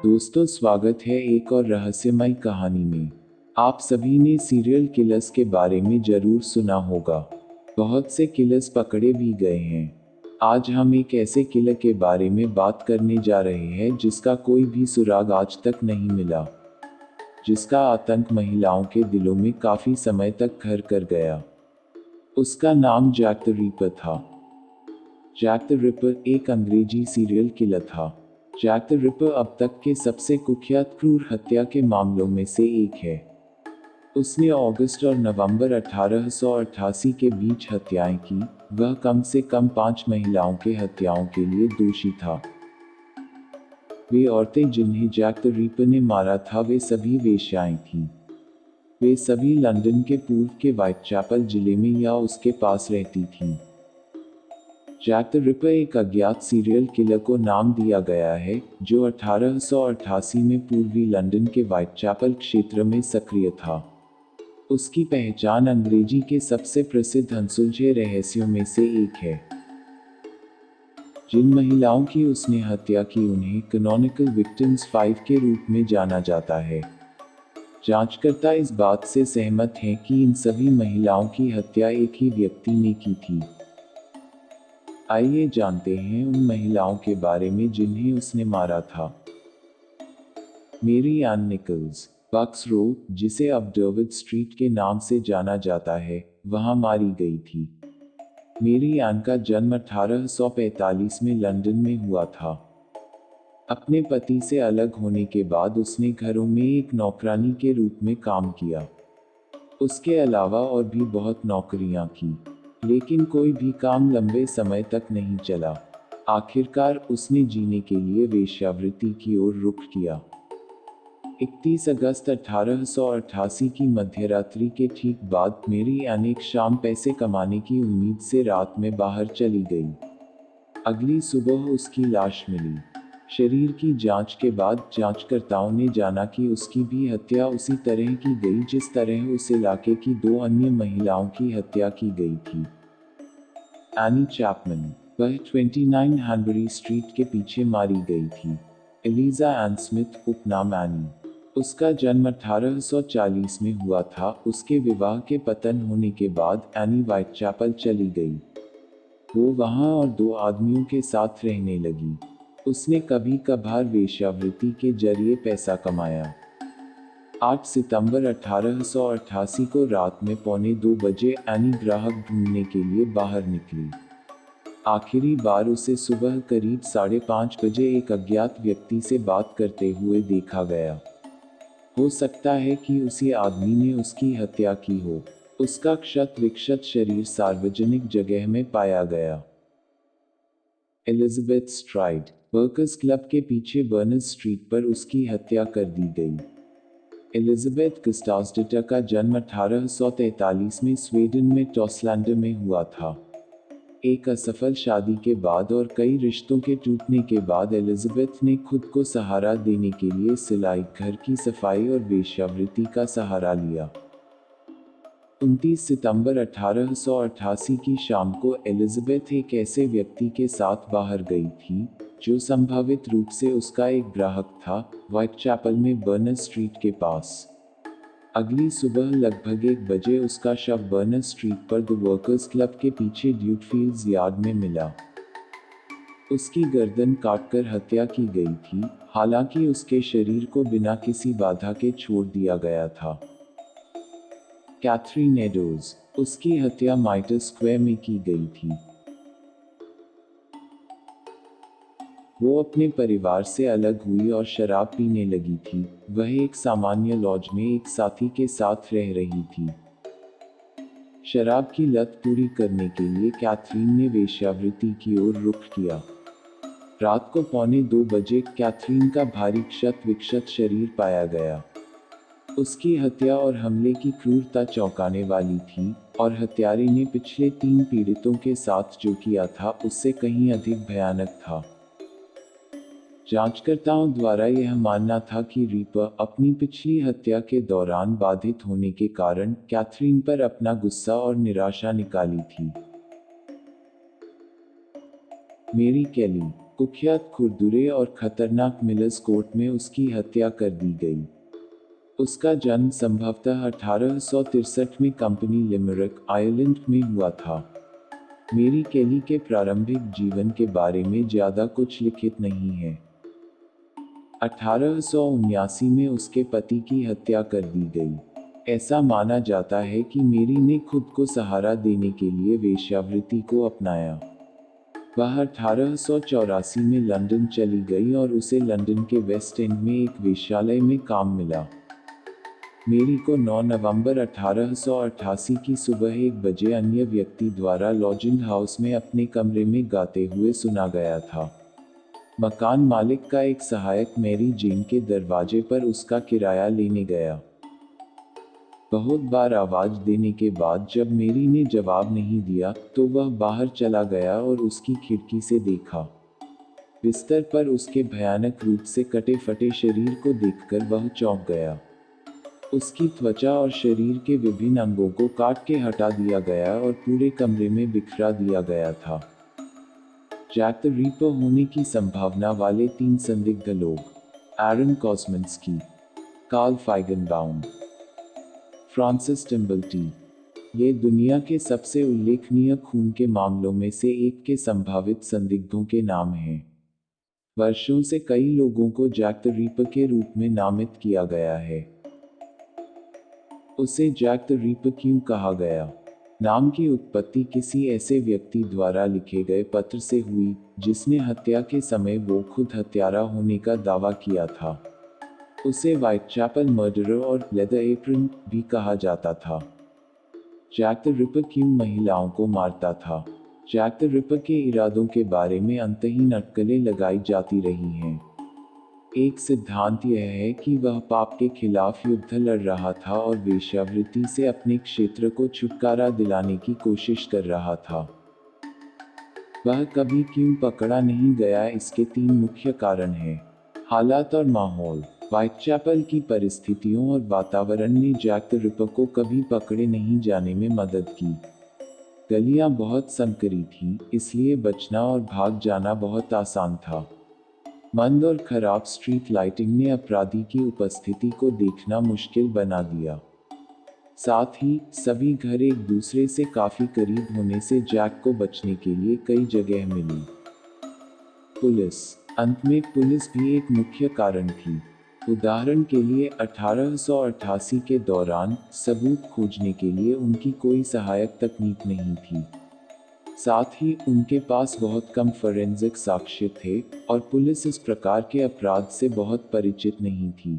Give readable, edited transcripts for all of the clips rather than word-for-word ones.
दोस्तों, स्वागत है एक और रहस्यमय कहानी में। आप सभी ने सीरियल किलर्स के बारे में जरूर सुना होगा। बहुत से किलर्स पकड़े भी गए हैं। आज हम एक ऐसे किलर के बारे में बात करने जा रहे हैं जिसका कोई भी सुराग आज तक नहीं मिला, जिसका आतंक महिलाओं के दिलों में काफी समय तक घर कर गया। उसका नाम जैक द रिपर था। जैक द रिपर एक अंग्रेजी सीरियल किलर था। जैक द रिपर अब तक के सबसे कुख्यात क्रूर हत्या के मामलों में से एक है। उसने अगस्त और नवंबर 1888 के बीच हत्याएं की। वह कम से कम 5 महिलाओं के हत्याओं के लिए दोषी था। वे औरतें जिन्हें जैक द रिपर ने मारा था वे सभी वेश्याएं थीं। वे सभी लंदन के पूर्व के व्हाइटचैपल जिले में या उसके पास रहती थीं। जैक द रिपर एक अज्ञात सीरियल किलर को नाम दिया गया है, जो 1888 में पूर्वी लंदन के व्हाइटचैपल क्षेत्र में सक्रिय था। उसकी पहचान अंग्रेजी के सबसे प्रसिद्ध अनसुलझे रहस्यों में से एक है। जिन महिलाओं की उसने हत्या की उन्हें कैनोनिकल विक्टिम्स 5 के रूप में जाना जाता है। जांचकर्ता इस बात से सहमत हैं कि इन सभी महिलाओं की हत्या एक ही व्यक्ति ने की थी। आइए जानते हैं उन महिलाओं के बारे में जिन्हें उसने मारा था। मेरी एन निकल्स, बक्स रो, जिसे अब डर्विड स्ट्रीट के नाम से जाना जाता है, वहां मारी गई थी। मेरी एन का जन्म 1845 में लंदन में हुआ था। अपने पति से अलग होने के बाद उसने घरों में एक नौकरानी के रूप में काम किया। उसके अलावा और भी बहुत नौकरियां की, लेकिन कोई भी काम लंबे समय तक नहीं चला। आखिरकार उसने जीने के लिए वेश्यावृत्ति की ओर रुख किया। 31 अगस्त 1888 की मध्यरात्रि के ठीक बाद मेरी एन एक शाम पैसे कमाने की उम्मीद से रात में बाहर चली गई। अगली सुबह उसकी लाश मिली। शरीर की जांच के बाद जांचकर्ताओं ने जाना कि उसकी भी हत्या उसी तरह की गई जिस तरह उस इलाके की 2 अन्य महिलाओं की हत्या की गई थी। एनी चैपमैन, वह 29 हैनबरी स्ट्रीट के पीछे मारी गई थी। एलिजा एन स्मिथ, उपनाम एनी। उसका जन्म 1840 में हुआ था। उसके विवाह के पतन होने के बाद एनी व्हाइटचैपल चली गई। वो वहाँ और 2 आदमियों के साथ रहने लगी। उसने कभी कभार वेश्यावृत्ति के जरिए पैसा कमाया। 8 सितंबर 1888 को रात में 1:45 बजे एनी ग्राहक ढूंढने के लिए बाहर निकली। आखिरी बार उसे सुबह करीब 5:30 बजे एक अज्ञात व्यक्ति से बात करते हुए देखा गया। हो सकता है कि उसी आदमी ने उसकी हत्या की हो। उसका क्षत विक्षत शरीर सार्वजनिक जगह में पाया गया। एलिजाबेथ स्ट्राइड, वर्कर्स क्लब के पीछे बर्नर्स स्ट्रीट पर उसकी हत्या कर दी गई। एलिजाबेथ गुस्टाव्सडोtter का जन्म 1843 में स्वीडन में टॉसलैंडर में हुआ था। एक असफल शादी के बाद और कई रिश्तों के टूटने के बाद एलिजाबेथ ने खुद को सहारा देने के लिए सिलाई, घर की सफाई और वेश्यावृत्ति का सहारा लिया। 29 सितंबर 1888 की शाम को एलिजाबेथ एक ऐसे व्यक्ति के साथ बाहर गई थी, जो संभावित रूप से उसका एक ग्राहक था, व्हाइटचैपल में बर्नर स्ट्रीट के पास। अगली सुबह लगभग 1 बजे उसका शव बर्नर स्ट्रीट पर द वर्कर्स क्लब के पीछे ड्यूटफील्ड्स यार्ड में मिला। उसकी गर्दन काटकर हत्या की गई थी, हालांकि उसके शरीर को बिना किसी बाधा के छोड़ दिया गया था। कैथरीन एडोज, उसकी हत्या माइटर स्क्वायर में की गई थी। वो अपने परिवार से अलग हुई और शराब पीने लगी थी। वह एक सामान्य लॉज में एक साथी के साथ रह रही थी। शराब की लत पूरी करने के लिए कैथरीन ने वेश्यावृत्ति की ओर रुख किया। रात को 1:45 बजे कैथरीन का भारी क्षत विक्षत शरीर पाया गया। उसकी हत्या और हमले की क्रूरता चौंकाने वाली थी, और हत्यारे ने पिछले 3 पीड़ितों के साथ जो किया था उससे कहीं अधिक भयानक था। जांचकर्ताओं द्वारा यह मानना था कि रीपर अपनी पिछली हत्या के दौरान बाधित होने के कारण कैथरीन पर अपना गुस्सा और निराशा निकाली थी। मेरी केली, कुख्यात खुरदुरे और खतरनाक मिलर्स कोर्ट में उसकी हत्या कर दी गई। उसका जन्म संभवतः 1863 में कंपनी लिमरिक, आयरलैंड में हुआ था। मेरी केली के प्रारंभिक जीवन के बारे में ज़्यादा कुछ लिखित नहीं है। 1879 में उसके पति की हत्या कर दी गई। ऐसा माना जाता है कि मेरी ने खुद को सहारा देने के लिए वेश्यावृत्ति को अपनाया। वह 1884 में लंदन चली गई और उसे लंदन के वेस्ट एंड में एक वेश्यालय में काम मिला। मेरी को 9 नवंबर 1888 की सुबह 1 बजे अन्य व्यक्ति द्वारा लॉजिंग हाउस में अपने कमरे में गाते हुए सुना गया था। मकान मालिक का एक सहायक मैरी जेन के दरवाजे पर उसका किराया लेने गया। बहुत बार आवाज देने के बाद जब मेरी ने जवाब नहीं दिया तो वह बाहर चला गया और उसकी खिड़की से देखा। बिस्तर पर उसके भयानक रूप से कटे फटे शरीर को देखकर वह चौंक गया। उसकी त्वचा और शरीर के विभिन्न अंगों को काट के हटा दिया गया और पूरे कमरे में बिखरा दिया गया था। जैक द रीपर होने की संभावना वाले 3 संदिग्ध लोग: एरन कॉस्मिंस्की, कार्ल फाइगनबाउम, फ्रांसिस टिम्बल्टी। ये दुनिया के सबसे उल्लेखनीय खून के मामलों में से एक के संभावित संदिग्धों के नाम हैं। वर्षों से कई लोगों को जैक द रीपर के रूप में नामित किया गया है। उसे जैक द रीपर क्यों कहा गया? नाम की उत्पत्ति किसी ऐसे व्यक्ति द्वारा लिखे गए पत्र से हुई, जिसने हत्या के समय वो खुद हत्यारा होने का दावा किया था। उसे व्हाइटचैपल मर्डरर और लेदर एप्रन भी कहा जाता था। जैक द रिपर क्यों महिलाओं को मारता था? जैक द रिपर के इरादों के बारे में अंतहीन अटकलें लगाई जाती रही हैं। एक सिद्धांत यह है कि वह पाप के खिलाफ युद्ध लड़ रहा था और वेश्यावृत्ति से अपने क्षेत्र को छुटकारा दिलाने की कोशिश कर रहा था। वह कभी क्यों पकड़ा नहीं गया? इसके 3 मुख्य कारण हैं। हालात और माहौल। व्हाइटचैपल की परिस्थितियों और वातावरण ने जैक द रिपर को कभी पकड़े नहीं जाने में मदद की। गलियां बहुत संकरी थीं, इसलिए बचना और भाग जाना बहुत आसान था। मंद और खराब स्ट्रीट लाइटिंग ने अपराधी की उपस्थिति को देखना मुश्किल बना दिया। साथ ही सभी घर एक दूसरे से काफी करीब होने से जैक को बचने के लिए कई जगह मिली। पुलिस। अंत में पुलिस भी एक मुख्य कारण थी। उदाहरण के लिए 1888 के दौरान सबूत खोजने के लिए उनकी कोई सहायक तकनीक नहीं थी। साथ ही उनके पास बहुत कम फोरेंसिक साक्ष्य थे और पुलिस इस प्रकार के अपराध से बहुत परिचित नहीं थी।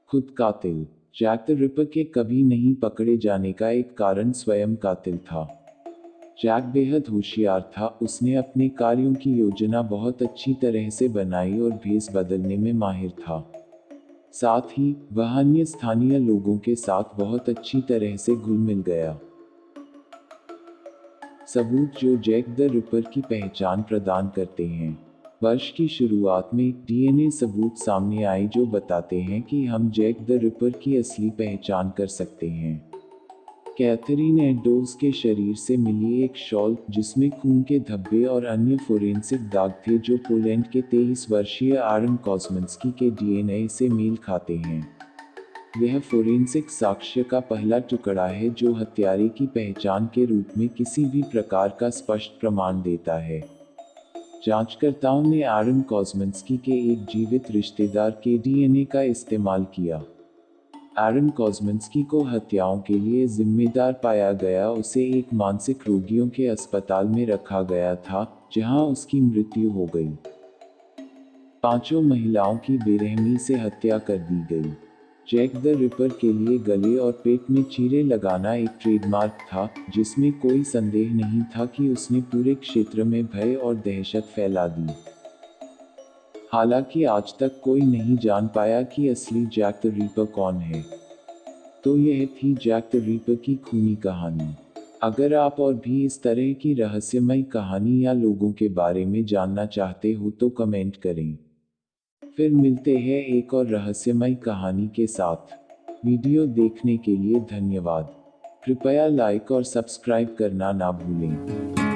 खुद कातिल। जैक द रिपर के कभी नहीं पकड़े जाने का एक कारण स्वयं कातिल था। जैक बेहद होशियार था। उसने अपने कार्यों की योजना बहुत अच्छी तरह से बनाई और भेस बदलने में माहिर था। साथ ही वह अन्य स्थानीय लोगों के साथ बहुत अच्छी तरह से घुल मिल गया। सबूत जो जैक द रिपर की पहचान प्रदान करते हैं। वर्ष की शुरुआत में डीएनए सबूत सामने आए जो बताते हैं कि हम जैक द रिपर की असली पहचान कर सकते हैं। कैथरीन एडोव्स के शरीर से मिली एक शॉल, जिसमें खून के धब्बे और अन्य फोरेंसिक दाग थे, जो पोलैंड के 23 वर्षीय एरन कॉस्मिंस्की के डीएनए से मेल खाते हैं। यह फोरेंसिक साक्ष्य का पहला टुकड़ा है जो हत्यारे की पहचान के रूप में किसी भी प्रकार का स्पष्ट प्रमाण देता है। जांचकर्ताओं ने एरन कॉस्मिंस्की के एक जीवित रिश्तेदार के डीएनए का इस्तेमाल किया। एरन कॉस्मिंस्की को हत्याओं के लिए जिम्मेदार पाया गया। उसे एक मानसिक रोगियों के अस्पताल में रखा गया था, जहां उसकी मृत्यु हो गई। 5 महिलाओं की बेरहमी से हत्या कर दी गई। जैक द रिपर के लिए गले और पेट में चीरे लगाना एक ट्रेडमार्क था, जिसमें कोई संदेह नहीं था कि उसने पूरे क्षेत्र में भय और दहशत फैला दी। हालांकि आज तक कोई नहीं जान पाया कि असली जैक द रीपर कौन है। तो यह थी जैक द रीपर की खूनी कहानी। अगर आप और भी इस तरह की रहस्यमय कहानी या लोगों के बारे में जानना चाहते हो तो कमेंट करें। फिर मिलते हैं एक और रहस्यमय कहानी के साथ। वीडियो देखने के लिए धन्यवाद। कृपया लाइक और सब्सक्राइब करना ना भूलें।